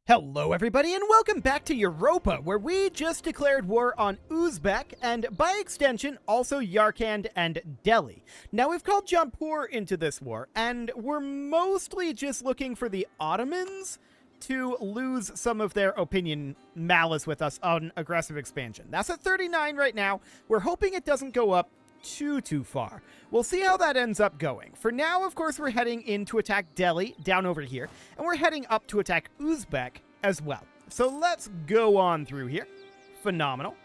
Hello everybody and welcome back to Europa, where we just declared war on Uzbek and by extension also Yarkand and Delhi. Now we've called Jampur into this war and we're mostly just looking for the Ottomans to lose some of their opinion malice with us on aggressive expansion. That's at 39 right now. We're hoping it doesn't go up too far. We'll see how that ends up going. For now, of course, we're heading in to attack Delhi down over here, and we're heading up to attack Uzbek as well. So let's go on through here. Phenomenal.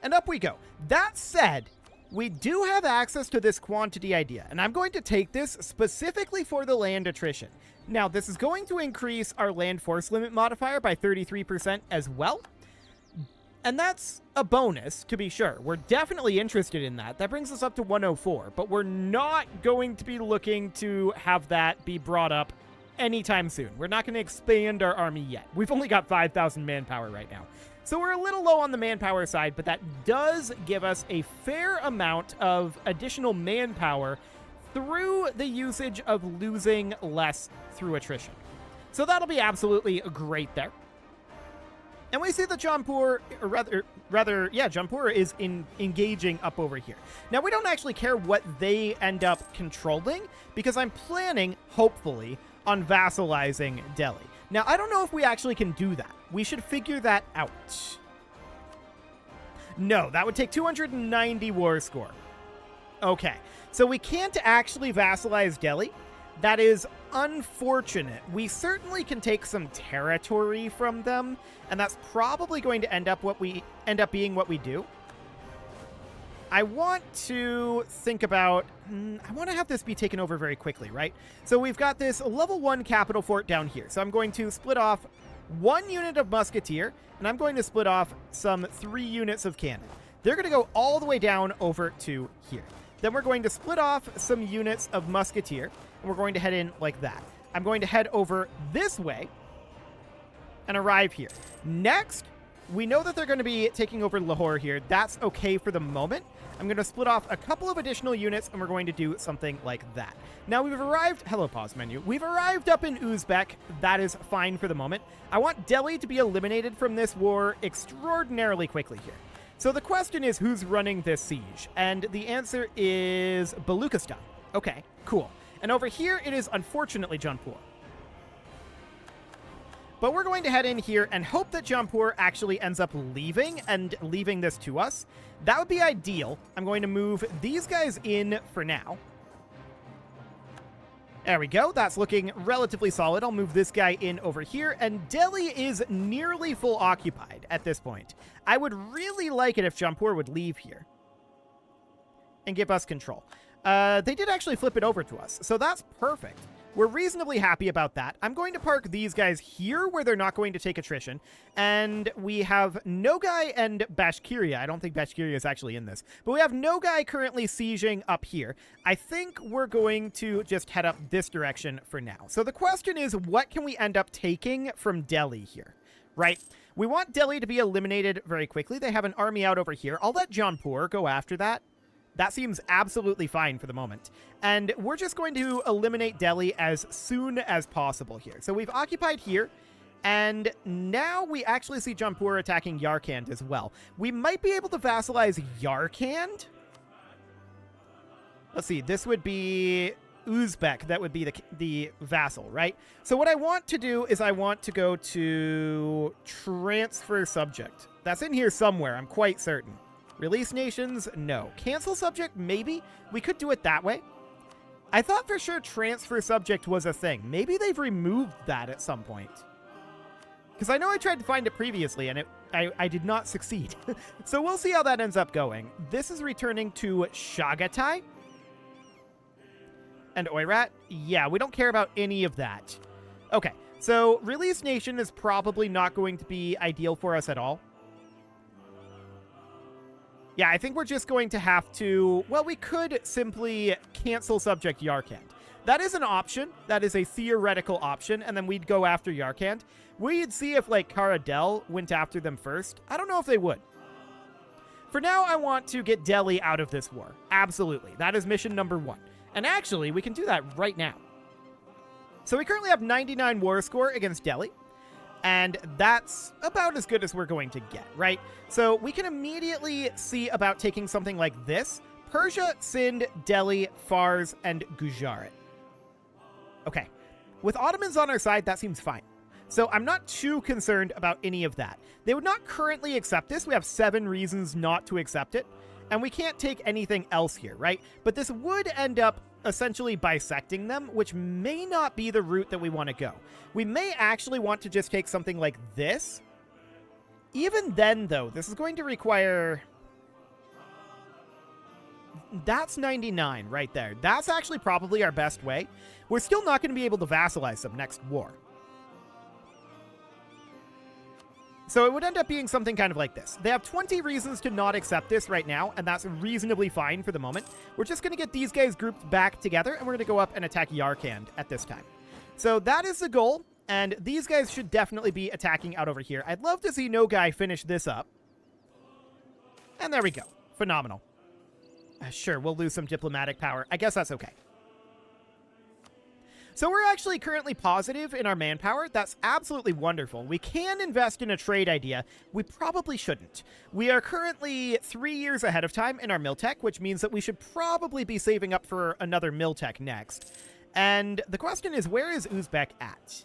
And up we go. That said, we do have access to this quantity idea, and I'm going to take this specifically for the land attrition. Now, this is going to increase our land force limit modifier by 33% as well. And that's a bonus, to be sure. We're definitely interested in that. That brings us up to 104, but we're not going to be looking to have that be brought up anytime soon. We're not going to expand our army yet. We've only got 5,000 manpower right now. So we're a little low on the manpower side, but that does give us a fair amount of additional manpower through the usage of losing less through attrition. So that'll be absolutely great there. And we see that Jampur, Jampur is engaging up over here. Now, we don't actually care what they end up controlling, because I'm planning, hopefully, on vassalizing Delhi. Now, I don't know if we actually can do that. We should figure that out. No, that would take 290 war score. Okay, so we can't actually vassalize Delhi. That is unfortunate. We certainly can take some territory from them, and that's probably going to end up being what we do. I want to think about, I want to have this be taken over very quickly, right? So we've got this level 1 capital fort down here. So I'm going to split off 1 unit of musketeer, and I'm going to split off some 3 units of cannon. They're going to go all the way down over to here. Then we're going to split off some units of musketeer, and we're going to head in like that. I'm going to head over this way and arrive here. Next, we know that they're going to be taking over Lahore here. That's okay for the moment. I'm going to split off a couple of additional units, and we're going to do something like that. Now, we've arrived... Hello, pause menu. We've arrived up in Uzbek. That is fine for the moment. I want Delhi to be eliminated from this war extraordinarily quickly here. So the question is, who's running this siege? And the answer is Baluchistan. Okay, cool. And over here, it is unfortunately Jampur. But we're going to head in here and hope that Jampur actually ends up leaving and leaving this to us. That would be ideal. I'm going to move these guys in for now. There we go. That's looking relatively solid. I'll move this guy in over here. And Delhi is nearly full occupied at this point. I would really like it if Jampur would leave here and give us control. They did actually flip it over to us, so that's perfect. We're reasonably happy about that. I'm going to park these guys here where they're not going to take attrition. And we have Nogai and Bashkiria. I don't think Bashkiria is actually in this. But we have Nogai currently sieging up here. I think we're going to just head up this direction for now. So the question is, what can we end up taking from Delhi here? Right? We want Delhi to be eliminated very quickly. They have an army out over here. I'll let Jampur go after that. That seems absolutely fine for the moment. And we're just going to eliminate Delhi as soon as possible here. So we've occupied here, and now we actually see Jampur attacking Yarkand as well. We might be able to vassalize Yarkand. Let's see, this would be Uzbek. That would be the vassal, right? So what I want to do is I want to go to transfer subject. That's in here somewhere, I'm quite certain. Release nations? No. Cancel subject? Maybe. We could do it that way. I thought for sure transfer subject was a thing. Maybe they've removed that at some point. Because I know I tried to find it previously, and I did not succeed. So we'll see how that ends up going. This is returning to Chagatai. And Oirat? Yeah, we don't care about any of that. Okay, so release nation is probably not going to be ideal for us at all. Yeah, I think we're just going to have to... Well, we could simply cancel subject Yarkand. That is an option. That is a theoretical option, and then we'd go after Yarkand. We'd see if, like, Karadel went after them first. I don't know if they would. For now, I want to get Delhi out of this war. Absolutely. That is mission number 1. And actually, we can do that right now. So we currently have 99 war score against Delhi. And that's about as good as we're going to get, right? So we can immediately see about taking something like this. Persia, Sind, Delhi, Fars, and Gujarat. Okay. With Ottomans on our side, that seems fine. So I'm not too concerned about any of that. They would not currently accept this. We have 7 reasons not to accept it. And we can't take anything else here, right? But this would end up essentially bisecting them, which may not be the route that we want to go. We may actually want to just take something like this. Even then, though, this is going to require... That's 99 right there. That's actually probably our best way. We're still not going to be able to vassalize them next war. So it would end up being something kind of like this. They have 20 reasons to not accept this right now, and that's reasonably fine for the moment. We're just going to get these guys grouped back together, and we're going to go up and attack Yarkand at this time. So that is the goal, and these guys should definitely be attacking out over here. I'd love to see Nogai finish this up. And there we go. Phenomenal. Sure, we'll lose some diplomatic power. I guess that's okay. So we're actually currently positive in our manpower. That's absolutely wonderful. We can invest in a trade idea. We probably shouldn't. We are currently 3 years ahead of time in our mill tech, which means that we should probably be saving up for another mill tech next. And the question is, where is Uzbek at?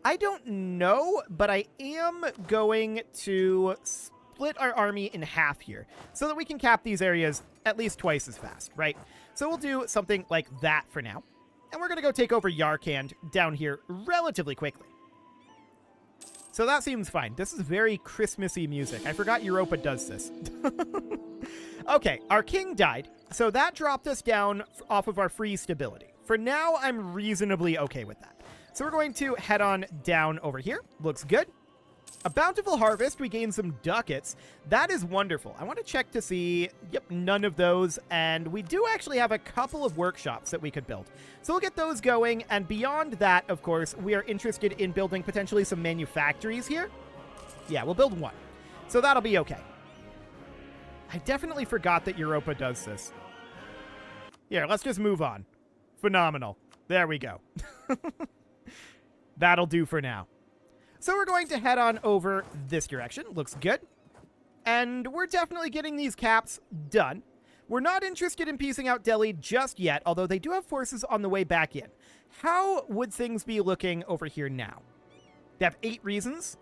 I don't know, but I am going to split our army in half here so that we can cap these areas at least twice as fast, right? So we'll do something like that for now. And we're going to go take over Yarkand down here relatively quickly. So that seems fine. This is very Christmassy music. I forgot Europa does this. Okay, our king died. So that dropped us down off of our free stability. For now, I'm reasonably okay with that. So we're going to head on down over here. Looks good. A bountiful harvest. We gain some ducats. That is wonderful. I want to check to see. Yep, none of those. And we do actually have a couple of workshops that we could build. So we'll get those going. And beyond that, of course, we are interested in building potentially some manufactories here. Yeah, we'll build one. So that'll be okay. I definitely forgot that Europa does this. Here, let's just move on. Phenomenal. There we go. That'll do for now. So we're going to head on over this direction. Looks good. And we're definitely getting these caps done. We're not interested in piecing out Delhi just yet, although they do have forces on the way back in. How would things be looking over here now? They have 8 reasons.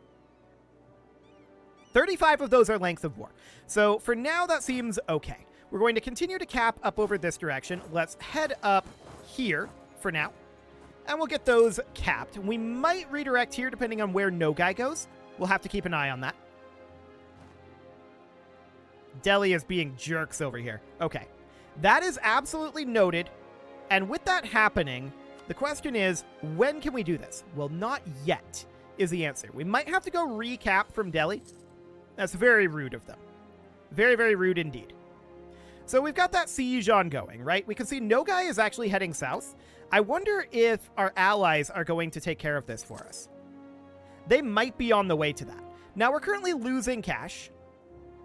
35 of those are length of war. So for now, that seems okay. We're going to continue to cap up over this direction. Let's head up here for now. And we'll get those capped. We might redirect here depending on where Nogai goes. We'll have to keep an eye on that. Delhi is being jerks over here. Okay. That is absolutely noted. And with that happening, the question is, when can we do this? Well, not yet is the answer. We might have to go recap from Delhi. That's very rude of them. Very, very rude indeed. So we've got that siege ongoing, right? We can see Nogai is actually heading south. I wonder if our allies are going to take care of this for us. They might be on the way to that. Now, we're currently losing cash,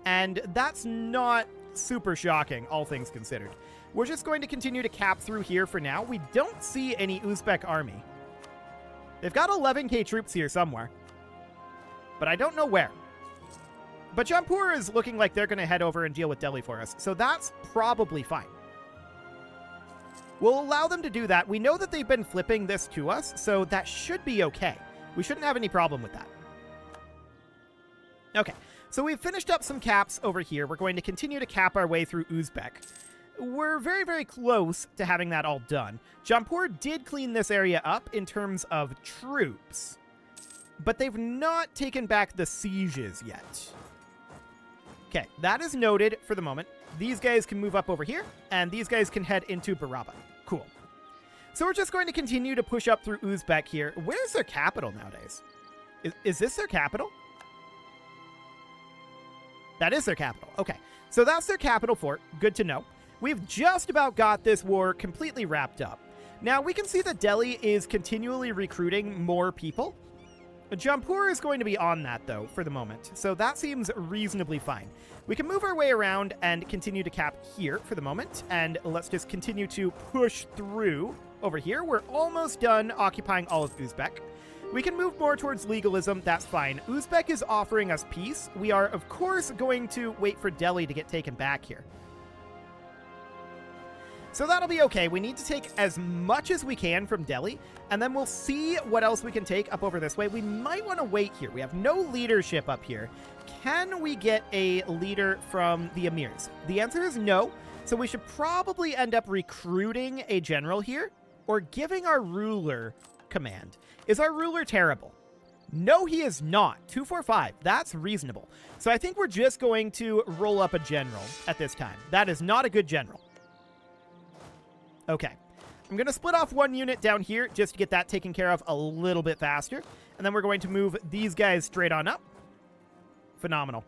and that's not super shocking, all things considered. We're just going to continue to cap through here for now. We don't see any Uzbek army. They've got 11k troops here somewhere, but I don't know where. But Jampur is looking like they're going to head over and deal with Delhi for us, so that's probably fine. We'll allow them to do that. We know that they've been flipping this to us, so that should be okay. We shouldn't have any problem with that. Okay, so we've finished up some caps over here. We're going to continue to cap our way through Uzbek. We're very, very close to having that all done. Jampur did clean this area up in terms of troops, but they've not taken back the sieges yet. Okay, that is noted for the moment. These guys can move up over here, and these guys can head into Baraba. Cool. So we're just going to continue to push up through Uzbek here. Where's their capital nowadays? Is this their capital? That is their capital. Okay, so that's their capital fort. Good to know. We've just about got this war completely wrapped up. Now, we can see that Delhi is continually recruiting more people. Jampur is going to be on that, though, for the moment, so that seems reasonably fine. We can move our way around and continue to cap here for the moment, and let's just continue to push through over here. We're almost done occupying all of Uzbek. We can move more towards legalism. That's fine. Uzbek is offering us peace. We are, of course, going to wait for Delhi to get taken back here. So that'll be okay. We need to take as much as we can from Delhi, and then we'll see what else we can take up over this way. We might want to wait here. We have no leadership up here. Can we get a leader from the emirs? The answer is no. So we should probably end up recruiting a general here or giving our ruler command. Is our ruler terrible? No, he is not. 245. That's reasonable. So I think we're just going to roll up a general at this time. That is not a good general. Okay, I'm going to split off one unit down here just to get that taken care of a little bit faster. And then we're going to move these guys straight on up. Phenomenal.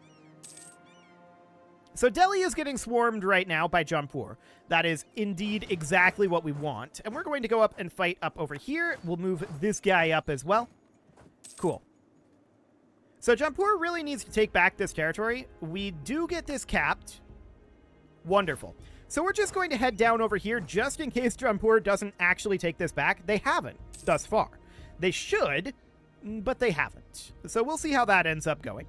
So Delhi is getting swarmed right now by Jampur. That is indeed exactly what we want. And we're going to go up and fight up over here. We'll move this guy up as well. Cool. So Jampur really needs to take back this territory. We do get this capped. Wonderful. So we're just going to head down over here just in case Jampur doesn't actually take this back. They haven't thus far. They should, but they haven't. So we'll see how that ends up going.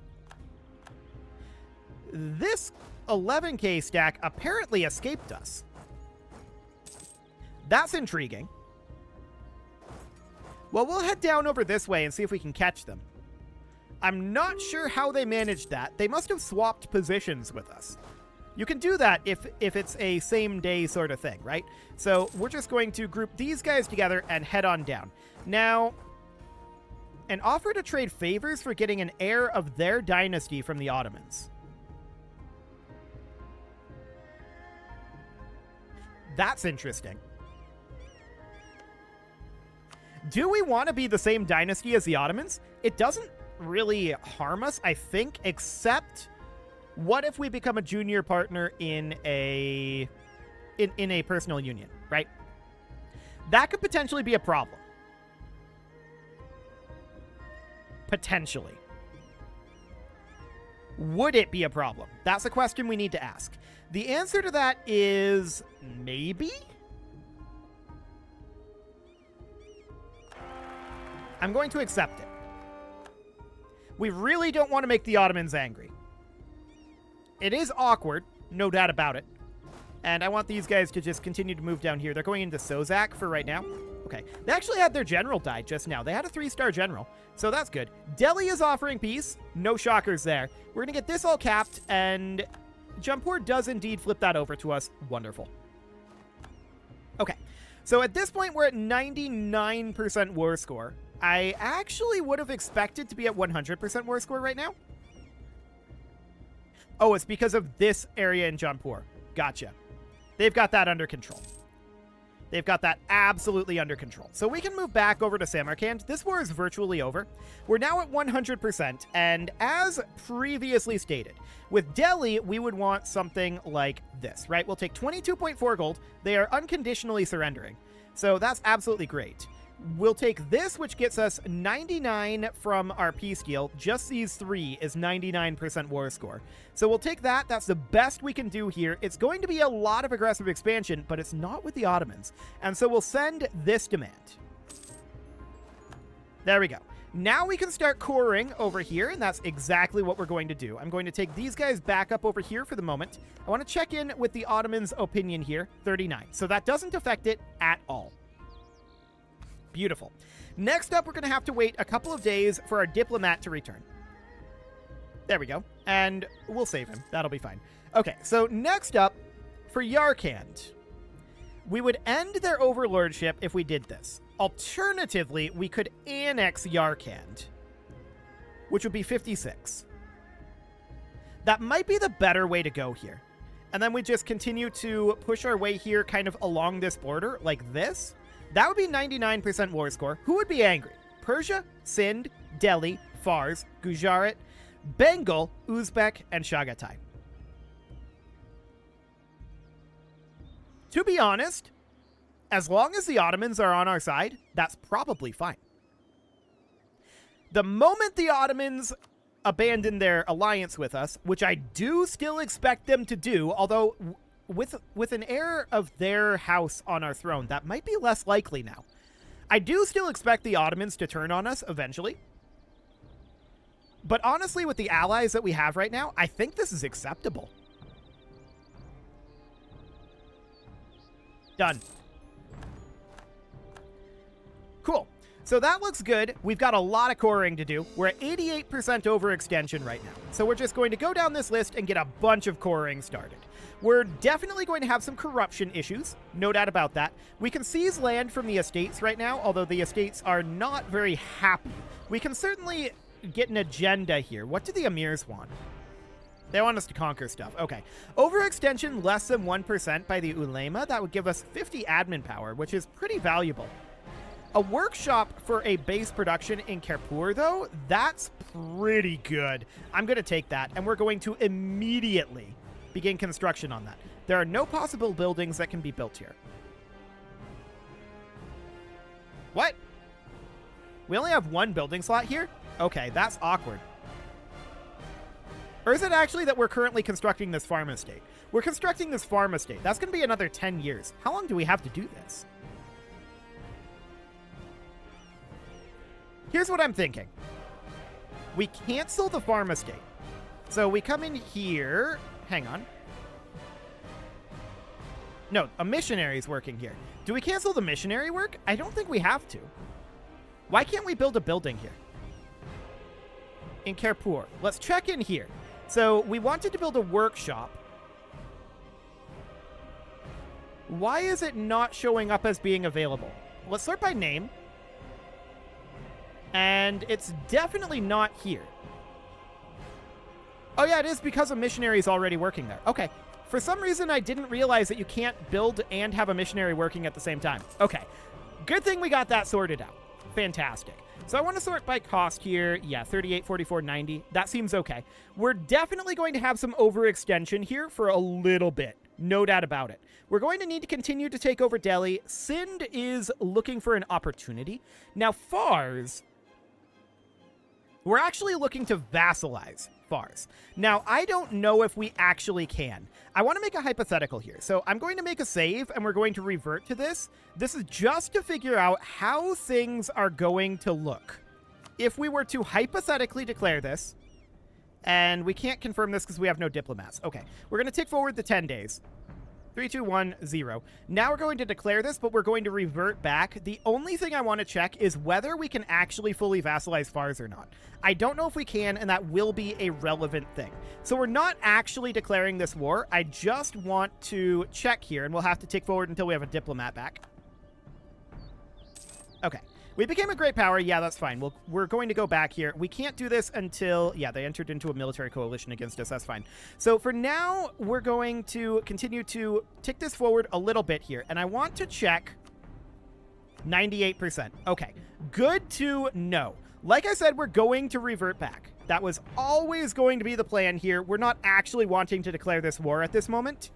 This 11k stack apparently escaped us. That's intriguing. Well, we'll head down over this way and see if we can catch them. I'm not sure how they managed that. They must have swapped positions with us. You can do that if it's a same day sort of thing, right? So we're just going to group these guys together and head on down. Now, an offer to trade favors for getting an heir of their dynasty from the Ottomans. That's interesting. Do we want to be the same dynasty as the Ottomans? It doesn't really harm us, I think, except... what if we become a junior partner in a personal union, right? That could potentially be a problem. Potentially. Would it be a problem? That's a question we need to ask. The answer to that is maybe? I'm going to accept it. We really don't want to make the Ottomans angry. It is awkward, no doubt about it. And I want these guys to just continue to move down here. They're going into Sozak for right now. Okay. They actually had their general die just now. They had a 3-star general, so that's good. Delhi is offering peace. No shockers there. We're going to get this all capped, and Jampur does indeed flip that over to us. Wonderful. Okay. So at this point, we're at 99% war score. I actually would have expected to be at 100% war score right now. Oh, it's because of this area in Jampur. Gotcha. They've got that under control. They've got that absolutely under control. So we can move back over to Samarkand. This war is virtually over. We're now at 100%, and as previously stated, with Delhi, we would want something like this, right? We'll take 22.4 gold. They are unconditionally surrendering. So that's absolutely great. We'll take this, which gets us 99 from our peace deal. Just these three is 99% war score. So we'll take that. That's the best we can do here. It's going to be a lot of aggressive expansion, but it's not with the Ottomans. And so we'll send this demand. There we go. Now we can start coring over here, and that's exactly what we're going to do. I'm going to take these guys back up over here for the moment. I want to check in with the Ottomans' opinion here, 39. So that doesn't affect it at all. Beautiful. Next up, we're going to have to wait a couple of days for our diplomat to return. There we go. And we'll save him. That'll be fine. Okay, so next up, for Yarkand, we would end their overlordship if we did this. Alternatively, we could annex Yarkand, which would be 56. That might be the better way to go here. And then we just continue to push our way here kind of along this border like this. That would be 99% war score. Who would be angry? Persia, Sindh, Delhi, Fars, Gujarat, Bengal, Uzbek, and Chagatai. To be honest, as long as the Ottomans are on our side, that's probably fine. The moment the Ottomans abandon their alliance with us, which I do still expect them to do, although with an heir of their house on our throne, that might be less likely now. I do still expect the Ottomans to turn on us eventually. But honestly, with the allies that we have right now, I think this is acceptable. Done. Cool. So that looks good. We've got a lot of coring to do. We're at 88% overextension right now. So we're just going to go down this list and get a bunch of coring started. We're definitely going to have some corruption issues. No doubt about that. We can seize land from the estates right now, although the estates are not very happy. We can certainly get an agenda here. What do the emirs want? They want us to conquer stuff. Okay. Overextension less than 1% by the ulema. That would give us 50 admin power, which is pretty valuable. A workshop for a base production in Kerpur, though, that's pretty good. I'm going to take that, and we're going to immediately begin construction on that. There are no possible buildings that can be built here. What? We only have one building slot here? Okay, that's awkward. Or is it actually that we're currently constructing this farm estate? We're constructing this farm estate. That's going to be another 10 years. How long do we have to do this? Here's what I'm thinking. We cancel the farm estate. So we come in here. Hang on. No, a missionary's working here. Do we cancel the missionary work? I don't think we have to. Why can't we build a building here? In Kerpur. Let's check in here. So we wanted to build a workshop. Why is it not showing up as being available? Let's sort by name. And it's definitely not here. Oh yeah, it is because a missionary is already working there. Okay. For some reason, I didn't realize that you can't build and have a missionary working at the same time. Okay. Good thing we got that sorted out. Fantastic. So I want to sort by cost here. Yeah, 38, 44, 90. That seems okay. We're definitely going to have some overextension here for a little bit. No doubt about it. We're going to need to continue to take over Delhi. Sind is looking for an opportunity. Now, Fars, we're actually looking to vassalize Fars. Now, I don't know if we actually can. I want to make a hypothetical here. So I'm going to make a save, and we're going to revert to this. This is just to figure out how things are going to look. If we were to hypothetically declare this, and we can't confirm this because we have no diplomats. Okay, we're going to tick forward the 10 days. 3, 2, 1, 0. Now we're going to declare this, but we're going to revert back. The only thing I want to check is whether we can actually fully vassalize Fars or not. I don't know if we can, and that will be a relevant thing. So we're not actually declaring this war. I just want to check here, and we'll have to tick forward until we have a diplomat back. Okay. We became a great power. Yeah, that's fine. We're going to go back here. We can't do this until... Yeah, they entered into a military coalition against us. That's fine. So for now, we're going to continue to tick this forward a little bit here. And I want to check 98%. Okay. Good to know. Like I said, we're going to revert back. That was always going to be the plan here. We're not actually wanting to declare this war at this moment.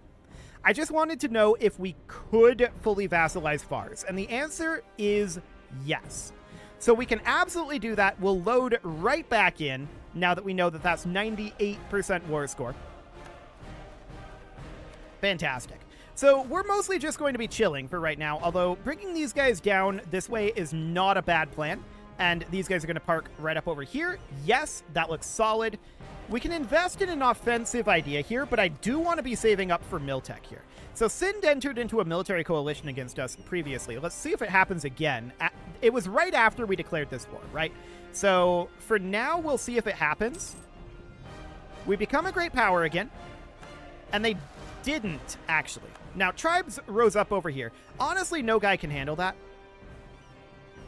I just wanted to know if we could fully vassalize Fars. And the answer is... yes. So we can absolutely do that. We'll load right back in now that we know that that's 98% war score. Fantastic. So we're mostly just going to be chilling for right now, although bringing these guys down this way is not a bad plan. And these guys are going to park right up over here. Yes, that looks solid. We can invest in an offensive idea here, but I do want to be saving up for Miltech here. So Sind entered into a military coalition against us previously. Let's see if it happens again. It was right after we declared this war, right? So for now, we'll see if it happens. We become a great power again. And they didn't, actually. Now, tribes rose up over here. Honestly, no guy can handle that.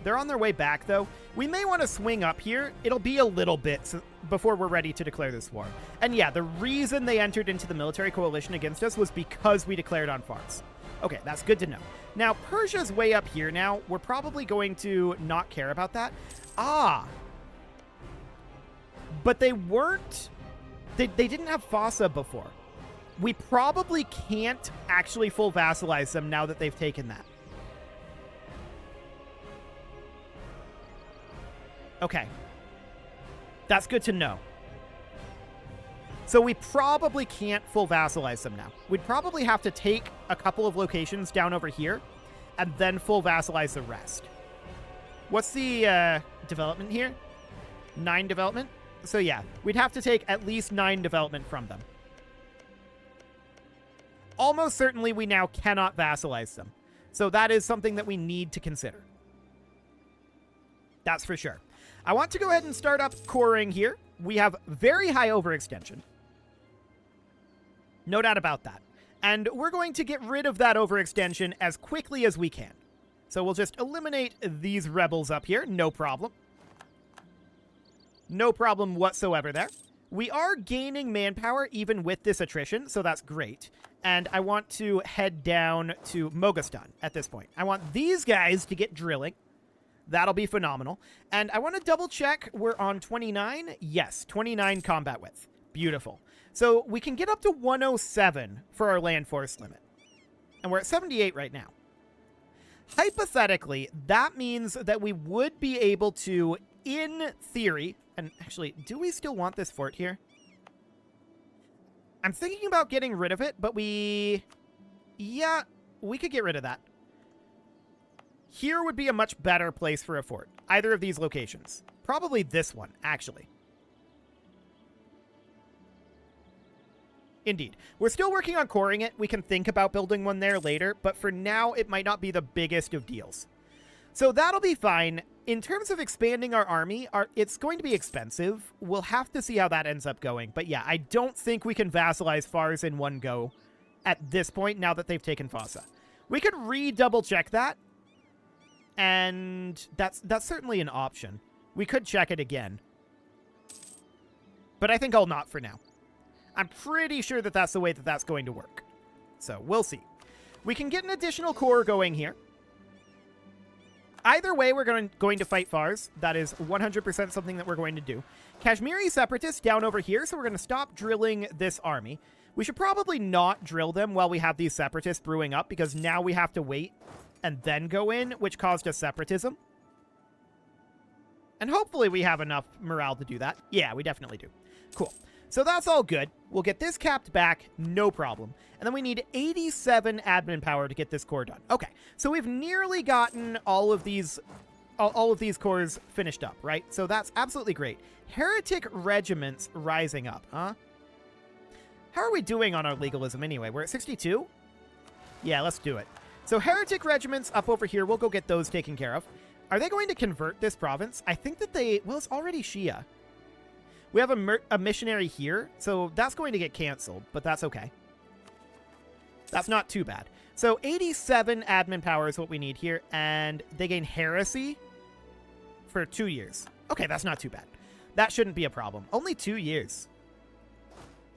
They're on their way back, though. We may want to swing up here. It'll be a little bit before we're ready to declare this war. And yeah, the reason they entered into the military coalition against us was because we declared on Fars. Okay, that's good to know. Now, Persia's way up here now. We're probably going to not care about that. Ah. But they weren't... They didn't have Fossa before. We probably can't actually full vassalize them now that they've taken that. Okay. That's good to know. So we probably can't full vassalize them now. We'd probably have to take a couple of locations down over here and then full vassalize the rest. What's the development here? 9 development? So yeah, we'd have to take at least 9 development from them. Almost certainly we now cannot vassalize them. So that is something that we need to consider. That's for sure. I want to go ahead and start up coring here. We have very high overextension. No doubt about that. And we're going to get rid of that overextension as quickly as we can. So we'll just eliminate these rebels up here. No problem. No problem whatsoever there. We are gaining manpower even with this attrition, so that's great. And I want to head down to Mogastan at this point. I want these guys to get drilling. That'll be phenomenal. And I want to double check we're on 29. Yes, 29 combat width. Beautiful. So we can get up to 107 for our land force limit. And we're at 78 right now. Hypothetically, that means that we would be able to, in theory, and actually, do we still want this fort here? I'm thinking about getting rid of it, but yeah, we could get rid of that. Here would be a much better place for a fort. Either of these locations. Probably this one, actually. Indeed. We're still working on coring it. We can think about building one there later, but for now, it might not be the biggest of deals. So that'll be fine. In terms of expanding our army, it's going to be expensive. We'll have to see how that ends up going. But yeah, I don't think we can vassalize Fars in one go at this point, now that they've taken Fossa. We could re-double check that. And that's certainly an option. We could check it again. But I think I'll not for now. I'm pretty sure that that's the way that that's going to work. So we'll see. We can get an additional core going here. Either way, we're going to fight Fars. That is 100% something that we're going to do. Kashmiri Separatists down over here, so we're going to stop drilling this army. We should probably not drill them while we have these Separatists brewing up, because now we have to wait and then go in, which caused us separatism. And hopefully we have enough morale to do that. Yeah, we definitely do. Cool. So that's all good. We'll get this capped back, no problem. And then we need 87 admin power to get this core done. Okay, so we've nearly gotten all of these cores finished up, right? So that's absolutely great. Heretic regiments rising up, huh? How are we doing on our legalism anyway? We're at 62? Yeah, let's do it. So heretic regiments up over here, we'll go get those taken care of. Are they going to convert this province? I think that they... Well, it's already Shia. We have a missionary here, so that's going to get canceled, but that's okay. That's not too bad. So 87 admin power is what we need here, and they gain heresy for 2 years. Okay, that's not too bad. That shouldn't be a problem. Only 2 years.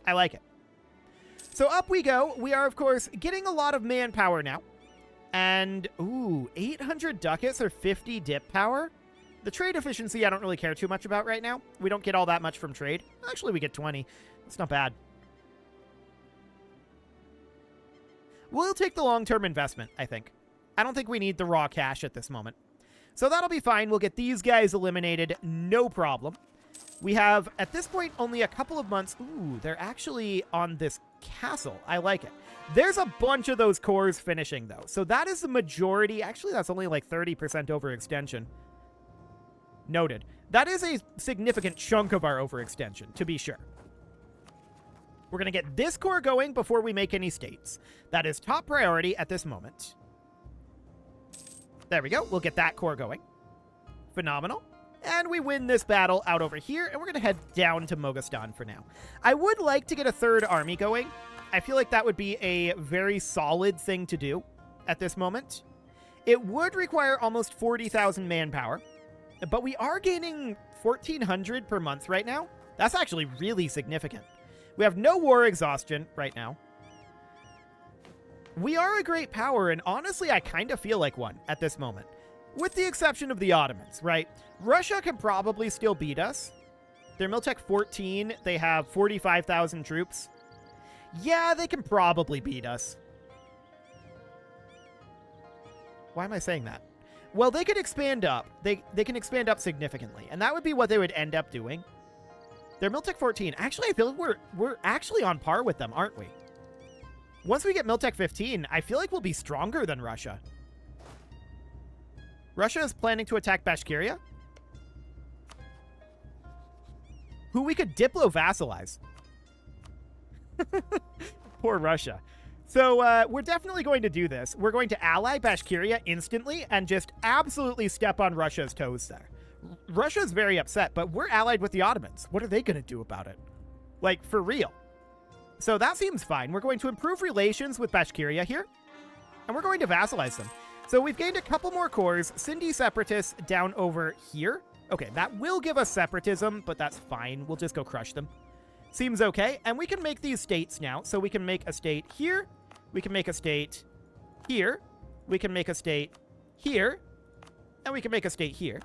I like it. So up we go. We are, of course, getting a lot of manpower now. And, ooh, 800 ducats or 50 dip power? The trade efficiency I don't really care too much about right now. We don't get all that much from trade. Actually, we get 20. That's not bad. We'll take the long-term investment, I think. I don't think we need the raw cash at this moment. So that'll be fine. We'll get these guys eliminated. No problem. We have, at this point, only a couple of months. Ooh, they're actually on this castle. I like it. There's a bunch of those cores finishing, though. So that is the majority. Actually, that's only like 30% overextension. Noted. That is a significant chunk of our overextension, to be sure. We're going to get this core going before we make any states. That is top priority at this moment. There we go. We'll get that core going. Phenomenal. And we win this battle out over here, and we're going to head down to Mogastan for now. I would like to get a third army going. I feel like that would be a very solid thing to do at this moment. It would require almost 40,000 manpower, but we are gaining 1,400 per month right now. That's actually really significant. We have no war exhaustion right now. We are a great power, and honestly, I kind of feel like one at this moment. With the exception of the Ottomans, right? Russia can probably still beat us. They're Miltech 14. They have 45,000 troops. Yeah, they can probably beat us. Why am I saying that? Well, they can expand up. They can expand up significantly, and that would be what they would end up doing. They're Miltech 14. Actually, I feel like we're actually on par with them, aren't we? Once we get Miltech 15, I feel like we'll be stronger than Russia. Russia is planning to attack Bashkiria, who we could diplo-vassalize. Poor Russia. So we're definitely going to do this. We're going to ally Bashkiria instantly and just absolutely step on Russia's toes there. Russia's very upset, but we're allied with the Ottomans. What are they going to do about it? Like, for real. So that seems fine. We're going to improve relations with Bashkiria here, and we're going to vassalize them. So we've gained a couple more cores. Sindhi separatists down over here. Okay, that will give us separatism, but that's fine. We'll just go crush them. Seems okay. And we can make these states now. So we can make a state here. We can make a state here. We can make a state here. And we can make a state here.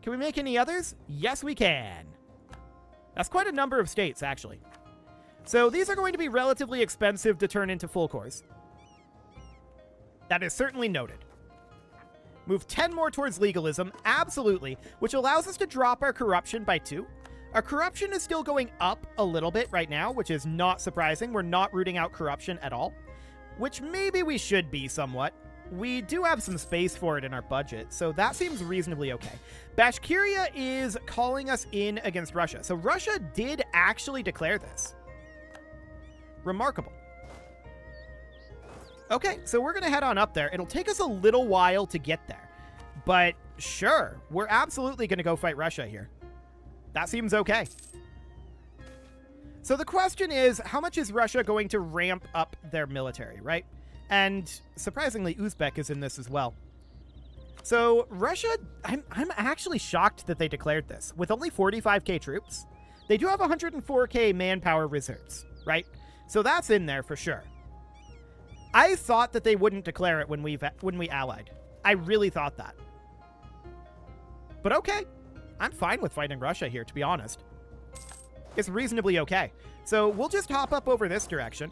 Can we make any others? Yes, we can. That's quite a number of states, actually. So these are going to be relatively expensive to turn into full cores. That is certainly noted. Move 10 more towards legalism, absolutely, which allows us to drop our corruption by 2. Our corruption is still going up a little bit right now, which is not surprising. We're not rooting out corruption at all, which maybe we should be somewhat. We do have some space for it in our budget, so that seems reasonably okay. Bashkiria is calling us in against Russia. So Russia did actually declare this. Remarkable. Okay, so we're going to head on up there. It'll take us a little while to get there. But sure, we're absolutely going to go fight Russia here. That seems okay. So the question is, how much is Russia going to ramp up their military, right? And surprisingly, Uzbek is in this as well. So Russia, I'm actually shocked that they declared this. With only 45k troops, they do have 104k manpower reserves, right? So that's in there for sure. I thought that they wouldn't declare it when we allied. I really thought that. But okay. I'm fine with fighting Russia here, to be honest. It's reasonably okay. So we'll just hop up over this direction.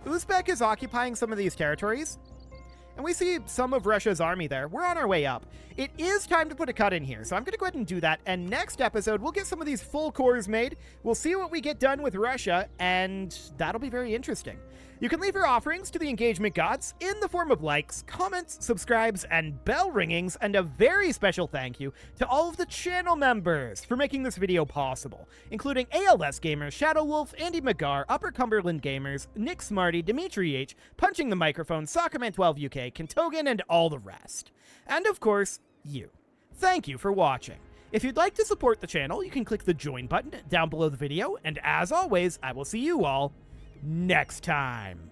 Uzbek is occupying some of these territories, and we see some of Russia's army there. We're on our way up. It is time to put a cut in here, so I'm going to go ahead and do that. And next episode, we'll get some of these full cores made. We'll see what we get done with Russia, and that'll be very interesting. You can leave your offerings to the engagement gods in the form of likes, comments, subscribes, and bell ringings, and a very special thank you to all of the channel members for making this video possible, including ALS Gamers, Shadow Wolf, Andy McGar, Upper Cumberland Gamers, Nick Smarty, Dimitri H, Punching the Microphone, Soccerman12 UK, Kentogan, and all the rest. And of course, you. Thank you for watching. If you'd like to support the channel, you can click the join button down below the video, and as always, I will see you all next time.